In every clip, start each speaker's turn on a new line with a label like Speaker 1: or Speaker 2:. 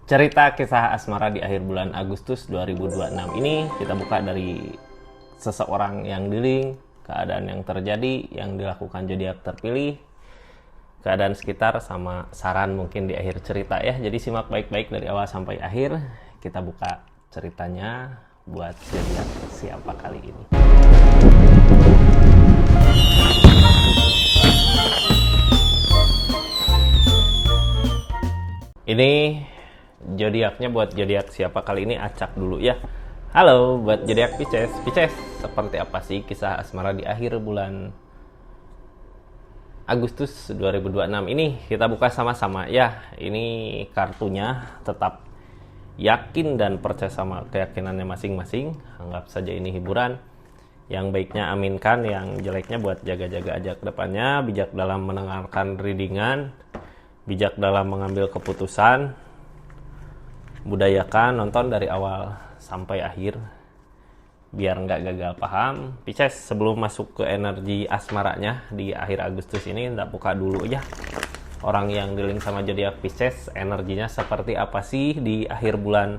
Speaker 1: Cerita kisah asmara di akhir bulan Agustus 2026 ini kita buka dari seseorang yang dealing, keadaan yang terjadi, yang dilakukan zodiak terpilih, keadaan sekitar, sama saran mungkin di akhir cerita ya. Jadi simak baik-baik dari awal sampai akhir. Kita buka ceritanya buat zodiak siapa kali ini. Ini zodiaknya buat zodiak siapa kali ini, acak dulu ya. Halo buat zodiak Pisces. Pisces, seperti apa sih kisah asmara di akhir bulan Agustus 2026 ini? Kita buka sama-sama ya. Ini kartunya, tetap yakin dan percaya sama keyakinannya masing-masing. Anggap saja ini hiburan. Yang baiknya aminkan, yang jeleknya buat jaga-jaga aja ke depannya. Bijak dalam mendengarkan readingan, bijak dalam mengambil keputusan, budayakan nonton dari awal sampai akhir biar nggak gagal paham. Pisces, sebelum masuk ke energi asmaranya di akhir Agustus ini, nggak buka dulu ya orang yang dealing sama zodiak Pisces, energinya seperti apa sih di akhir bulan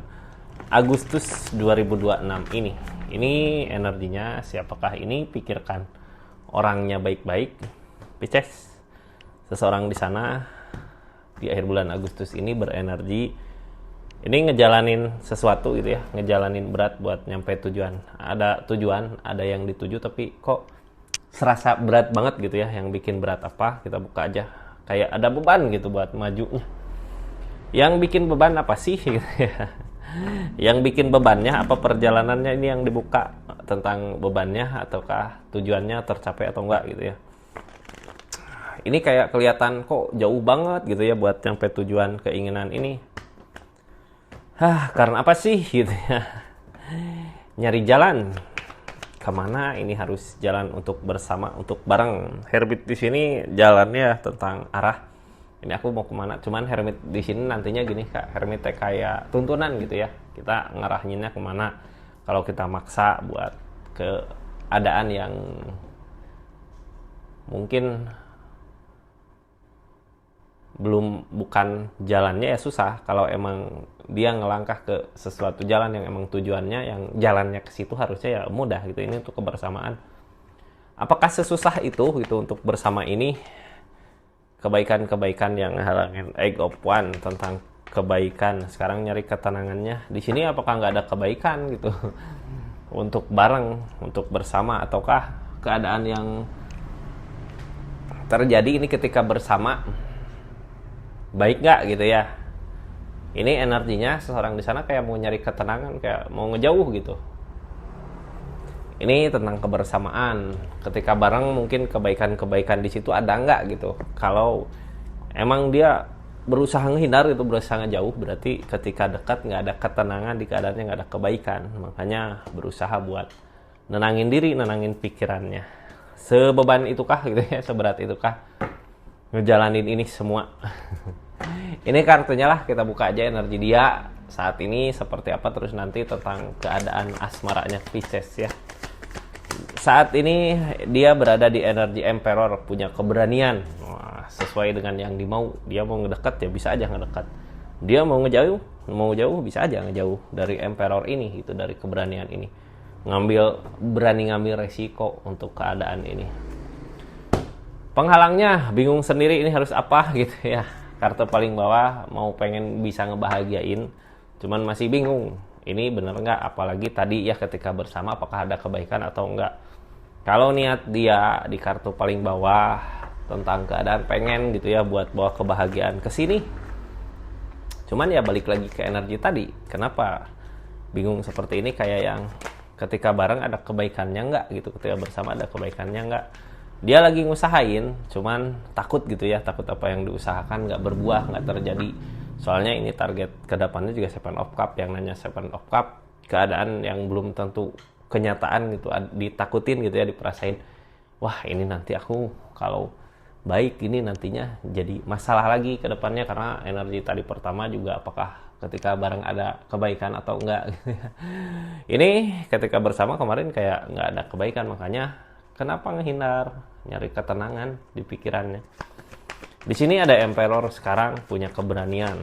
Speaker 1: Agustus 2026 ini. Ini energinya siapakah ini? Pikirkan orangnya baik-baik. Pisces, seseorang di sana di akhir bulan Agustus ini berenergi ini ngejalanin sesuatu gitu ya, ngejalanin berat buat nyampe tujuan. Ada tujuan, ada yang dituju, tapi kok serasa berat banget gitu ya. Yang bikin berat apa? Kita buka aja. Kayak ada beban gitu buat majunya. Yang bikin beban apa sih gitu ya? Yang bikin bebannya apa, perjalanannya ini yang dibuka, tentang bebannya ataukah tujuannya tercapai atau enggak gitu ya. Ini kayak kelihatan kok jauh banget gitu ya buat nyampe tujuan keinginan ini. Karena apa sih gitu ya. Nyari jalan kemana, ini harus jalan untuk bersama, untuk bareng. Hermit di sini jalannya tentang arah. Ini aku mau kemana, cuman Hermit di sini nantinya gini Kak, Hermit kayak tuntunan gitu ya. Kita ngarahinnya kemana. Kalau kita maksa buat keadaan yang mungkin bukan jalannya, ya susah. Kalau emang dia ngelangkah ke sesuatu jalan yang emang tujuannya, yang jalannya ke situ, harusnya ya mudah gitu. Ini untuk kebersamaan. Apakah sesusah itu gitu untuk bersama ini? Kebaikan-kebaikan yang halangin Egg of One, tentang kebaikan. Sekarang nyari ketenangannya. Di sini apakah nggak ada kebaikan gitu untuk bareng, untuk bersama, ataukah keadaan yang terjadi ini ketika bersama baik nggak gitu ya. Ini energinya seseorang di sana kayak mau nyari ketenangan, kayak mau ngejauh gitu. Ini tentang kebersamaan. Ketika bareng mungkin kebaikan-kebaikan di situ ada nggak gitu. Kalau emang dia berusaha menghindar gitu, berusaha ngejauh, berarti ketika dekat nggak ada ketenangan, di keadaannya nggak ada kebaikan. Makanya berusaha buat nenangin diri, nenangin pikirannya. Sebeban itukah gitu ya, seberat itukah ngejalanin ini semua. Ini kartunya lah, kita buka aja energi dia saat ini seperti apa, terus nanti tentang keadaan asmaranya Pisces ya. Saat ini dia berada di energi Emperor, punya keberanian. Wah, sesuai dengan yang dimau. Dia mau ngedekat ya bisa aja ngedekat. Dia mau jauh bisa aja ngejauh dari Emperor ini gitu, dari keberanian ini. Berani ngambil resiko untuk keadaan ini. Penghalangnya bingung sendiri, ini harus apa gitu ya. Kartu paling bawah mau pengen bisa ngebahagiain, cuman masih bingung ini bener nggak, apalagi tadi ya ketika bersama apakah ada kebaikan atau enggak. Kalau niat dia di kartu paling bawah tentang keadaan pengen gitu ya buat bawa kebahagiaan ke sini, cuman ya balik lagi ke energi tadi. Kenapa bingung seperti ini? Kayak yang ketika bareng ada kebaikannya nggak gitu, ketika bersama ada kebaikannya nggak. Dia lagi ngusahain, cuman takut gitu ya, takut apa yang diusahakan nggak berbuah, nggak terjadi. Soalnya ini target kedepannya juga Seven of Cup, yang nanya Seven of Cup, keadaan yang belum tentu kenyataan gitu, ditakutin gitu ya, diperasain. Wah ini nanti aku kalau baik ini nantinya jadi masalah lagi ke depannya, karena energi tadi pertama juga apakah ketika bareng ada kebaikan atau enggak gitu ya. Ini ketika bersama kemarin kayak nggak ada kebaikan, makanya kenapa ngehindar, nyari ketenangan di pikirannya. Di sini ada Emperor sekarang punya keberanian.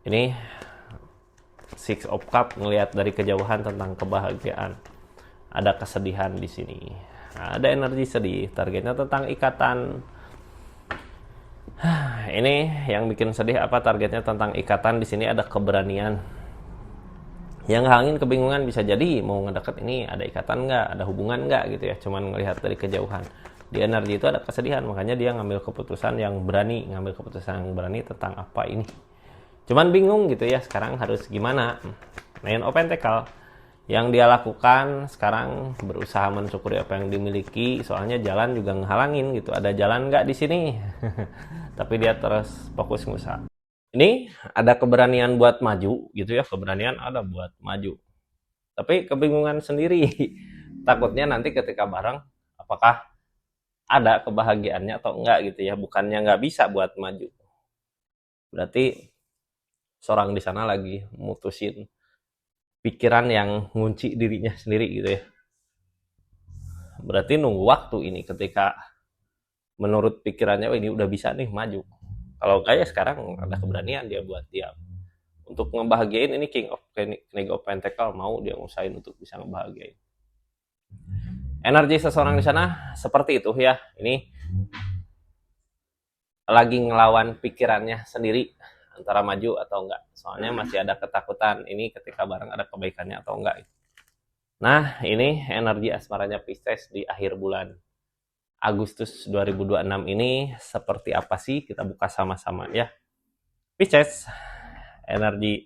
Speaker 1: Ini Six of Cup ngelihat dari kejauhan tentang kebahagiaan. Ada kesedihan di sini. Nah, ada energi sedih. Targetnya tentang ikatan. Ini yang bikin sedih apa targetnya tentang ikatan di sini ada keberanian. Yang ngehalangin kebingungan bisa jadi mau ngedeket ini ada ikatan nggak, ada hubungan nggak gitu ya. Cuman ngelihat dari kejauhan. Di energi itu ada kesedihan, makanya dia ngambil keputusan yang berani, tentang apa ini. Cuman bingung gitu ya, sekarang harus gimana. Nine of Pentacle yang dia lakukan sekarang berusaha mensyukuri apa yang dimiliki, soalnya jalan juga ngehalangin gitu. Ada jalan nggak di sini? Tapi dia terus fokus ngusaha. Ini ada keberanian buat maju gitu ya, keberanian ada buat maju. Tapi kebingungan sendiri. Takutnya nanti ketika bareng apakah ada kebahagiaannya atau enggak gitu ya, bukannya nggak bisa buat maju. Berarti seorang di sana lagi mutusin pikiran yang ngunci dirinya sendiri gitu ya. Berarti nunggu waktu ini ketika menurut pikirannya, oh ini udah bisa nih maju. Kalau kayak sekarang ada keberanian dia buat diam. Untuk ngebahagiain ini King of Pentacle mau dia ngusahain untuk bisa ngebahagiain. Energi seseorang di sana seperti itu ya. Ini lagi ngelawan pikirannya sendiri antara maju atau enggak. Soalnya masih ada ketakutan ini ketika bareng ada kebaikannya atau enggak. Nah, ini energi asmaranya Pisces di akhir bulan Agustus 2026 ini seperti apa sih? Kita buka sama-sama ya. Pisces, energi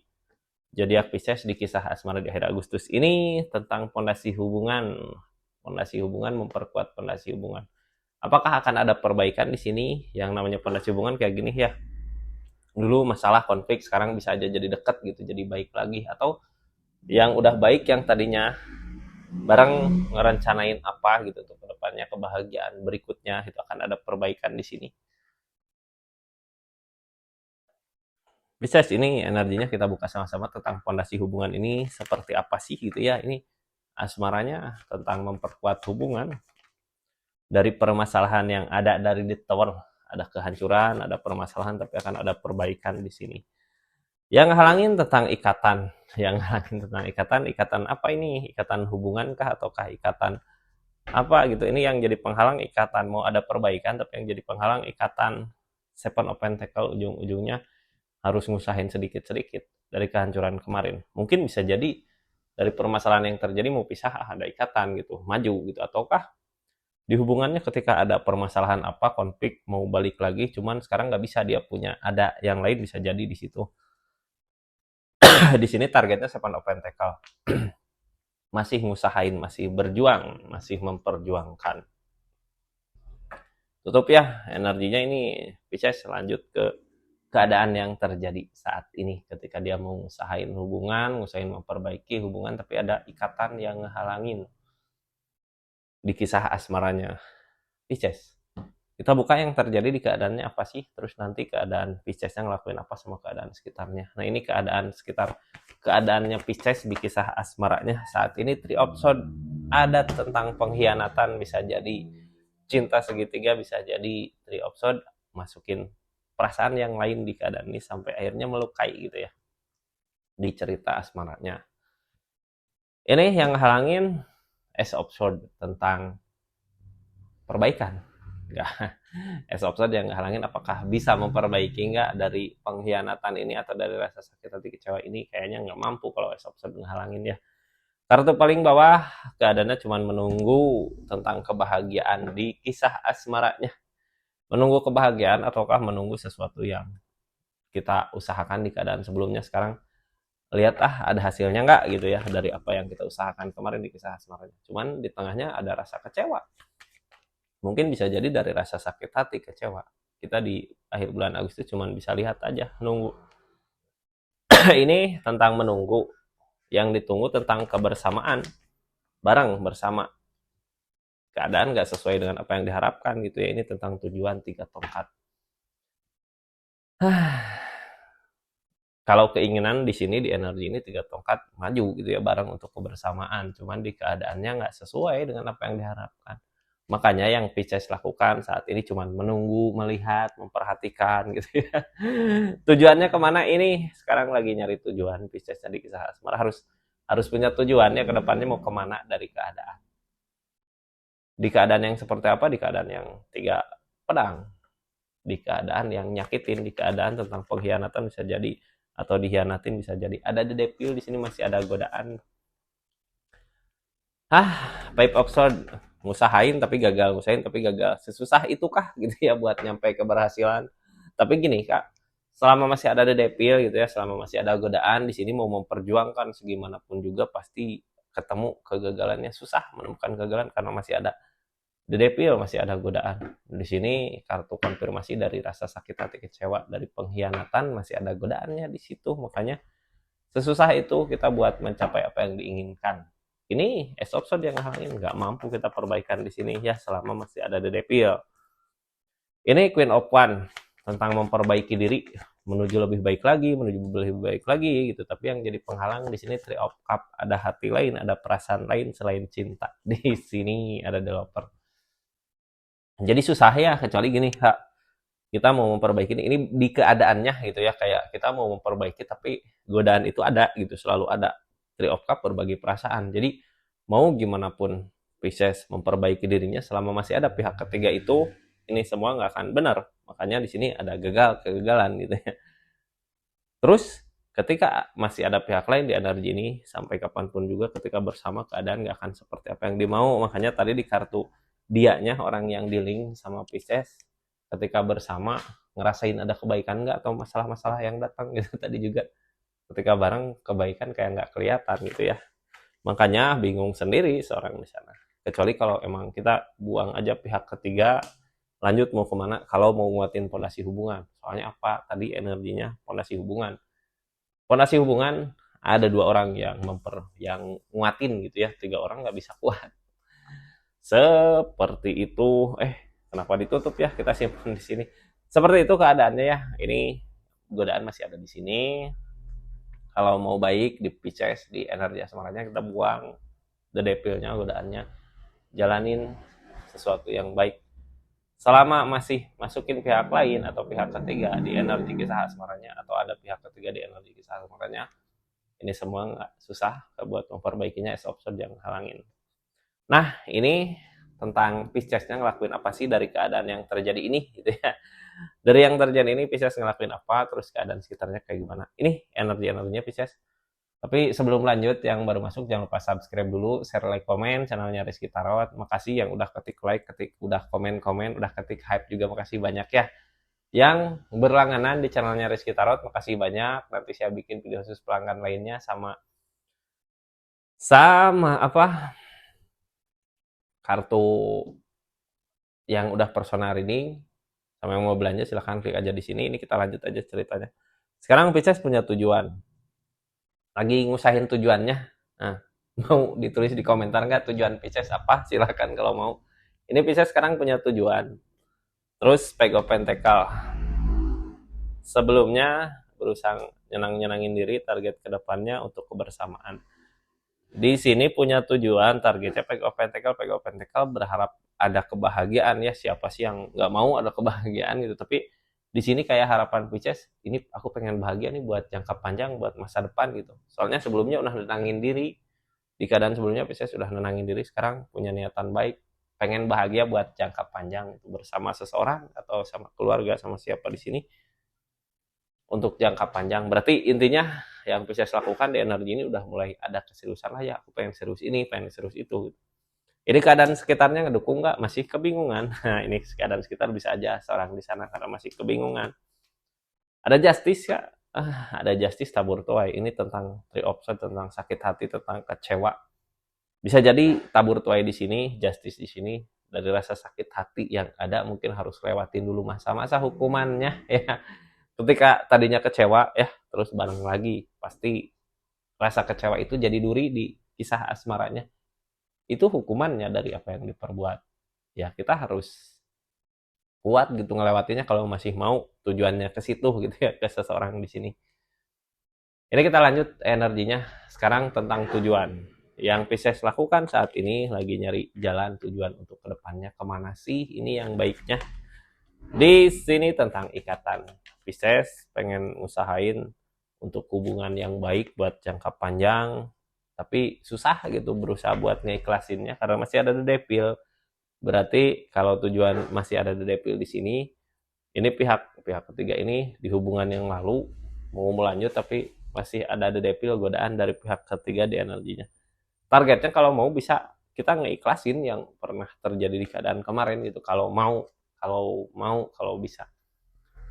Speaker 1: zodiak Pisces di kisah asmara di akhir Agustus ini tentang fondasi hubungan. Fondasi hubungan memperkuat fondasi hubungan. Apakah akan ada perbaikan di sini? Yang namanya fondasi hubungan kayak gini ya. Dulu masalah konflik, sekarang bisa aja jadi dekat gitu, jadi baik lagi. Atau yang udah baik yang tadinya bareng ngerencanain apa gitu untuk kedepannya, kebahagiaan berikutnya itu akan ada perbaikan di sini. Pisces ini energinya kita buka sama-sama tentang fondasi hubungan ini seperti apa sih gitu ya. Ini asmaranya tentang memperkuat hubungan dari permasalahan yang ada dari The Tower. Ada kehancuran, ada permasalahan, tapi akan ada perbaikan di sini. Yang halangin tentang ikatan, ikatan apa ini? Ikatan hubungan kah ataukah ikatan apa gitu? Ini yang jadi penghalang ikatan, mau ada perbaikan tapi yang jadi penghalang ikatan. Seven of Pentacle ujung-ujungnya harus ngusahain sedikit-sedikit dari kehancuran kemarin. Mungkin bisa jadi dari permasalahan yang terjadi mau pisah ada ikatan gitu, maju gitu, ataukah di hubungannya ketika ada permasalahan apa, konflik mau balik lagi, cuman sekarang nggak bisa, dia punya ada yang lain bisa jadi di situ. Di sini targetnya Seven of Pentacle. Masih ngusahain, masih berjuang, masih memperjuangkan. Tutup ya energinya ini Pisces, lanjut ke keadaan yang terjadi saat ini ketika dia mau ngusahain hubungan, ngusahain memperbaiki hubungan tapi ada ikatan yang ngehalangin di kisah asmaranya Pisces. Kita buka yang terjadi di keadaannya apa sih, terus nanti keadaan Piscesnya ngelakuin apa sama keadaan sekitarnya. Nah ini keadaan sekitar keadaannya Pisces di kisah asmaranya saat ini. Three of Swords ada tentang pengkhianatan, bisa jadi cinta segitiga, bisa jadi Three of Swords masukin perasaan yang lain di keadaan ini sampai akhirnya melukai gitu ya di cerita asmaranya. Ini yang halangin Ace of Swords tentang perbaikan. Enggak. Ace of Swords yang halangin apakah bisa memperbaiki nggak dari pengkhianatan ini atau dari rasa sakit hati kecewa ini, kayaknya nggak mampu kalau Ace of Swords ngehalangin ya. Kartu paling bawah keadaannya cuma menunggu tentang kebahagiaan di kisah asmaranya. Menunggu kebahagiaan ataukah menunggu sesuatu yang kita usahakan di keadaan sebelumnya, sekarang lihat ada hasilnya nggak gitu ya dari apa yang kita usahakan kemarin di kisah asmaranya. Cuman di tengahnya ada rasa kecewa. Mungkin bisa jadi dari rasa sakit hati, kecewa. Kita di akhir bulan Agustus cuma bisa lihat aja, nunggu. Ini tentang menunggu. Yang ditunggu tentang kebersamaan. Bareng bersama. Keadaan nggak sesuai dengan apa yang diharapkan gitu ya. Ini tentang tujuan 3 tongkat. Kalau keinginan di sini di energi ini 3 tongkat maju gitu ya bareng untuk kebersamaan. Cuman di keadaannya nggak sesuai dengan apa yang diharapkan. Makanya yang Pisces lakukan saat ini cuma menunggu, melihat, memperhatikan gitu ya. Tujuannya kemana ini? Sekarang lagi nyari tujuan Pisces di kisah asmara, harus harus punya tujuannya ke depannya mau kemana dari keadaan. Di keadaan yang seperti apa? Di keadaan yang tiga pedang, di keadaan yang nyakitin, di keadaan tentang pengkhianatan bisa jadi, atau dihianatin bisa jadi. Ada the devil di sini, masih ada godaan. Pipe of sword, ngusahain tapi gagal, ngusahain tapi gagal. Sesusah itukah gitu ya buat nyampe keberhasilan? Tapi gini Kak, selama masih ada the devil gitu ya, selama masih ada godaan di sini, mau memperjuangkan segimanapun juga pasti ketemu kegagalannya. Susah menemukan kegagalan karena masih ada the devil, masih ada godaan. Di sini kartu konfirmasi dari rasa sakit hati, kecewa, dari pengkhianatan, masih ada godaannya di situ. Makanya sesusah itu kita buat mencapai apa yang diinginkan. Ini Ace of Swords yang halangin, nggak mampu kita perbaikan di sini ya selama masih ada the devil. Ini Queen of Wands, tentang memperbaiki diri, menuju lebih baik lagi, menuju lebih baik lagi gitu. Tapi yang jadi penghalang di sini Three of Cups, ada hati lain, ada perasaan lain selain cinta. Di sini ada the lover. Jadi susah ya, kecuali gini Kak, kita mau memperbaiki ini di keadaannya gitu ya, kayak kita mau memperbaiki tapi godaan itu ada gitu, selalu ada. Three of Cup berbagi perasaan, jadi mau gimana pun Pisces memperbaiki dirinya, selama masih ada pihak ketiga itu, ini semua nggak akan benar. Makanya di sini ada kegagalan gitu ya. Terus ketika masih ada pihak lain di energi ini, sampai kapanpun juga ketika bersama, keadaan nggak akan seperti apa yang dimau. Makanya tadi di kartu dianya, orang yang dealing sama Pisces, ketika bersama ngerasain ada kebaikan nggak, atau masalah-masalah yang datang gitu. Tadi juga ketika bareng kebaikan kayak nggak kelihatan gitu ya. Makanya bingung sendiri seorang di sana. Kecuali kalau emang kita buang aja pihak ketiga, lanjut mau kemana, kalau mau nguatin fondasi hubungan. Soalnya apa? Tadi energinya fondasi hubungan. Fondasi hubungan ada dua orang yang nguatin gitu ya. Tiga orang nggak bisa kuat. Seperti itu. Kenapa ditutup ya? Kita simpan di sini. Seperti itu keadaannya ya. Ini godaan masih ada di sini. Kalau mau baik di Pisces, di energi asmaranya, kita buang the devilnya, godaannya, jalanin sesuatu yang baik. Selama masih masukin pihak lain atau pihak ketiga di energi kisah asmaranya, atau ada pihak ketiga di energi kisah asmaranya, ini semua nggak susah buat memperbaikinya. As option jangan halangin. Nah, ini tentang Piscesnya ngelakuin apa sih dari keadaan yang terjadi ini gitu ya. Dari yang terjadi ini Pisces ngelakuin apa, terus keadaan sekitarnya kayak gimana. Ini energi-energinya Pisces. Tapi sebelum lanjut, yang baru masuk jangan lupa subscribe dulu, share, like, komen channelnya Rizky Tarot. Makasih yang udah ketik like, udah komen-komen, udah ketik hype juga, makasih banyak ya. Yang berlangganan di channelnya Rizky Tarot, makasih banyak. Nanti saya bikin video khusus pelanggan lainnya, sama apa, kartu yang udah personal reading. Sama yang mau belanja silahkan klik aja di sini. Ini kita lanjut aja ceritanya. Sekarang Pisces punya tujuan. Lagi ngusahin tujuannya. Nah, mau ditulis di komentar nggak tujuan Pisces apa? Silahkan kalau mau. Ini Pisces sekarang punya tujuan. Terus Page of Pentacle. Sebelumnya berusaha nyenang-nyenangin diri, target kedepannya untuk kebersamaan. Di sini punya tujuan, targetnya Page of Pentacle. Page of Pentacle berharap ada kebahagiaan ya. Siapa sih yang nggak mau ada kebahagiaan gitu? Tapi di sini kayak harapan Pisces, ini aku pengen bahagia nih buat jangka panjang, buat masa depan gitu. Soalnya sebelumnya udah nenangin diri. Di keadaan sebelumnya Pisces sudah nenangin diri, sekarang punya niatan baik, pengen bahagia buat jangka panjang itu bersama seseorang atau sama keluarga, sama siapa di sini untuk jangka panjang. Berarti intinya yang Pisces lakukan di energi ini udah mulai ada keseriusan lah ya. Aku pengen serius ini, pengen serius itu. Ini keadaan sekitarnya ngedukung nggak? Masih kebingungan. Nah, ini keadaan sekitar bisa aja seorang di sana karena masih kebingungan. Ada justice ya? Ada justice tabur tuai. Ini tentang Three of Swords, tentang sakit hati, tentang kecewa. Bisa jadi tabur tuai di sini, justice di sini, dari rasa sakit hati yang ada mungkin harus lewatin dulu masa-masa hukumannya ya. Ketika tadinya kecewa ya, terus bareng lagi, pasti rasa kecewa itu jadi duri di kisah asmaranya. Itu hukumannya dari apa yang diperbuat. Ya, kita harus kuat gitu ngelewatinya kalau masih mau tujuannya ke situ gitu ya, ke seseorang di sini. Ini kita lanjut energinya sekarang tentang tujuan. Yang Pisces lakukan saat ini lagi nyari jalan tujuan untuk kedepannya kemana sih, ini yang baiknya. Di sini tentang ikatan. Pisces pengen usahain untuk hubungan yang baik buat jangka panjang, tapi susah gitu berusaha buat ngeikhlasinnya karena masih ada the devil. Berarti kalau tujuan masih ada the devil di sini, ini pihak ketiga ini di hubungan yang lalu mau melanjut tapi masih ada the devil, godaan dari pihak ketiga di energinya. Targetnya kalau mau bisa kita ngeikhlasin yang pernah terjadi di keadaan kemarin gitu, kalau kalau bisa.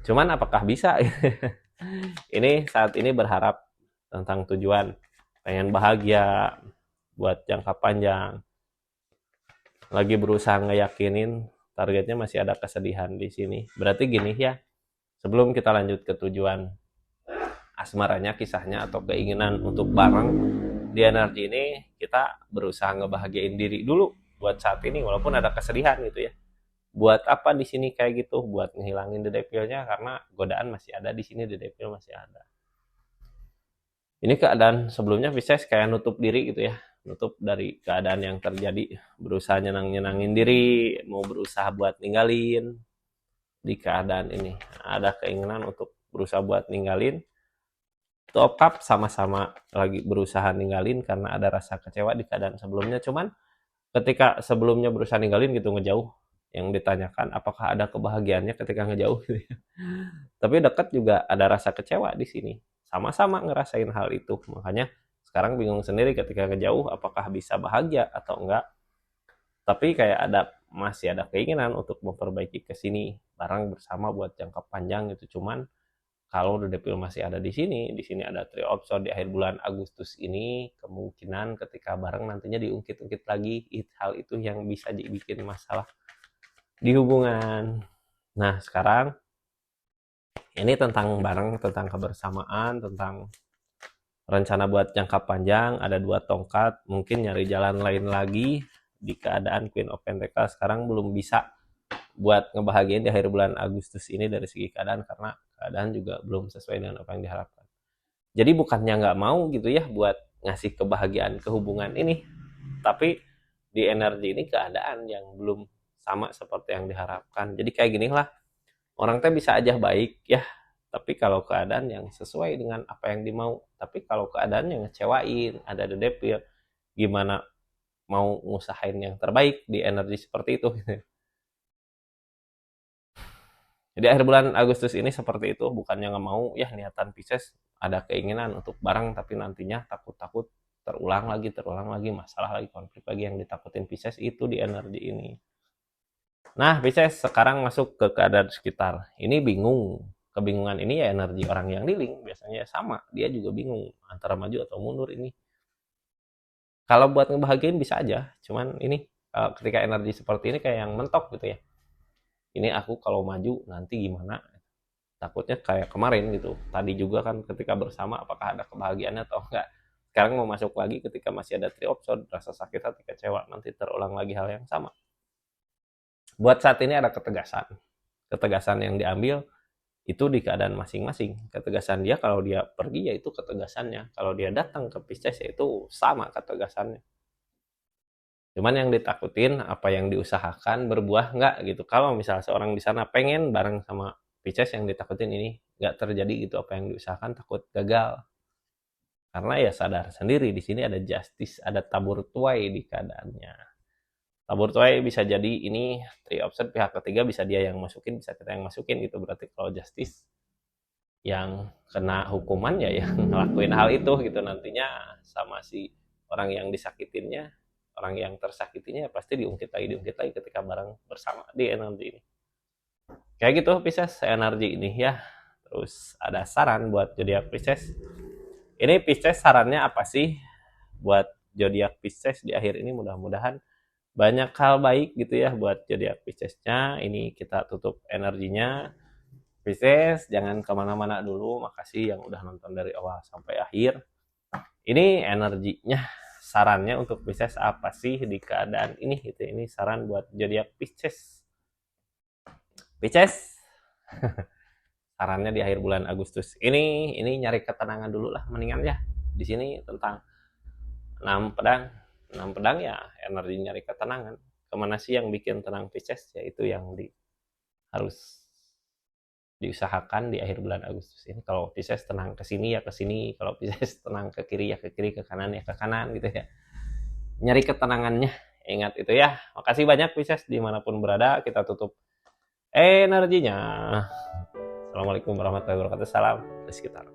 Speaker 1: Cuman apakah bisa? Ini saat ini berharap tentang tujuan, pengen bahagia buat jangka panjang, lagi berusaha ngeyakinin targetnya, masih ada kesedihan di sini. Berarti gini ya, sebelum kita lanjut ke tujuan asmaranya, kisahnya, atau keinginan untuk bareng di energi ini, kita berusaha ngebahagiain diri dulu buat saat ini walaupun ada kesedihan gitu ya. Buat apa di sini kayak gitu? Buat ngehilangin the devilnya, karena godaan masih ada di sini, the devil masih ada. Ini keadaan sebelumnya Pisces kayak nutup diri gitu ya, nutup dari keadaan yang terjadi, berusaha nyenangin diri, mau berusaha buat ninggalin di keadaan ini. Ada keinginan untuk berusaha buat ninggalin. Top cup sama-sama lagi berusaha ninggalin karena ada rasa kecewa di keadaan sebelumnya. Cuman ketika sebelumnya berusaha ninggalin gitu, ngejauh, yang ditanyakan apakah ada kebahagiaannya ketika ngejauh gitu ya. Tapi dekat juga ada rasa kecewa di sini. Sama-sama ngerasain hal itu. Makanya sekarang bingung sendiri ketika ngejauh apakah bisa bahagia atau enggak. Tapi kayak masih ada keinginan untuk memperbaiki ke sini bareng bersama buat jangka panjang gitu. Cuman kalau The Devil masih ada di sini ada Three of Swords di akhir bulan Agustus ini, kemungkinan ketika bareng nantinya diungkit-ungkit lagi hal itu yang bisa dibikin masalah di hubungan. Nah, sekarang ini tentang bareng, tentang kebersamaan, tentang rencana buat jangka panjang. Ada 2 tongkat, mungkin nyari jalan lain lagi di keadaan Queen of Pentacles. Sekarang belum bisa buat ngebahagiain di akhir bulan Agustus ini dari segi keadaan, karena keadaan juga belum sesuai dengan apa yang diharapkan. Jadi bukannya nggak mau gitu ya buat ngasih kebahagiaan ke hubungan ini, tapi di energi ini keadaan yang belum sama seperti yang diharapkan. Jadi kayak gini lah, orang teh bisa aja baik ya, tapi kalau keadaan yang sesuai dengan apa yang dimau. Tapi kalau keadaan yang ngecewain, ada the devil, gimana mau ngusahain yang terbaik di energi seperti itu. Jadi akhir bulan Agustus ini seperti itu, bukannya nggak mau ya, niatan Pisces ada keinginan untuk bareng, tapi nantinya takut-takut terulang lagi, masalah lagi, konflik lagi yang ditakutin Pisces itu di energi ini. Nah, Pisces sekarang masuk ke keadaan sekitar. Ini bingung. Kebingungan ini ya energi orang yang di link, biasanya sama. Dia juga bingung antara maju atau mundur ini. Kalau buat ngebahagiain bisa aja, cuman ini ketika energi seperti ini kayak yang mentok gitu ya. Ini aku kalau maju nanti gimana? Takutnya kayak kemarin gitu. Tadi juga kan ketika bersama apakah ada kebahagiaannya atau enggak. Sekarang mau masuk lagi ketika masih ada Three of Swords, rasa sakit hati, kecewa, nanti terulang lagi hal yang sama. Buat saat ini ada ketegasan. Ketegasan yang diambil itu di keadaan masing-masing. Ketegasan dia kalau dia pergi ya itu ketegasannya. Kalau dia datang ke Pisces ya itu sama ketegasannya. Cuman yang ditakutin apa yang diusahakan berbuah nggak gitu. Kalau misalnya seorang di sana pengen bareng sama Pisces, yang ditakutin ini nggak terjadi gitu, apa yang diusahakan takut gagal. Karena ya sadar sendiri di sini ada justice, ada tabur tuai di keadaannya. Tabur tuai bisa jadi ini Three of Swords pihak ketiga, bisa dia yang masukin, bisa kita yang masukin gitu. Berarti kalau justice yang kena hukuman ya yang ngelakuin hal itu gitu, nantinya sama si orang yang disakitinnya, orang yang tersakitinya pasti diungkit lagi ketika bareng bersama di energi ini. Kayak gitu Pisces energi ini ya. Terus ada saran buat zodiak Pisces. Ini Pisces sarannya apa sih buat zodiak Pisces di akhir ini? Mudah-mudahan banyak hal baik gitu ya buat zodiak Piscesnya. Ini kita tutup energinya. Pisces jangan kemana-mana dulu. Makasih yang udah nonton dari awal sampai akhir. Ini energinya, sarannya untuk Pisces apa sih di keadaan ini gitu. Ini saran buat zodiak Pisces. Pisces sarannya di akhir bulan Agustus ini nyari ketenangan dulu lah mendingan ya. Di sini tentang enam pedang ya energi nyari ketenangan. Kemana sih yang bikin tenang Pisces? Ya itu yang harus diusahakan di akhir bulan Agustus ini. Kalau Pisces tenang ke sini ya ke sini, kalau Pisces tenang ke kiri ya ke kiri, ke kanan ya ke kanan gitu ya. Nyari ketenangannya, ingat itu ya. Makasih banyak Pisces dimanapun berada, kita tutup energinya. Assalamualaikum warahmatullahi wabarakatuh. Salam di sekitar.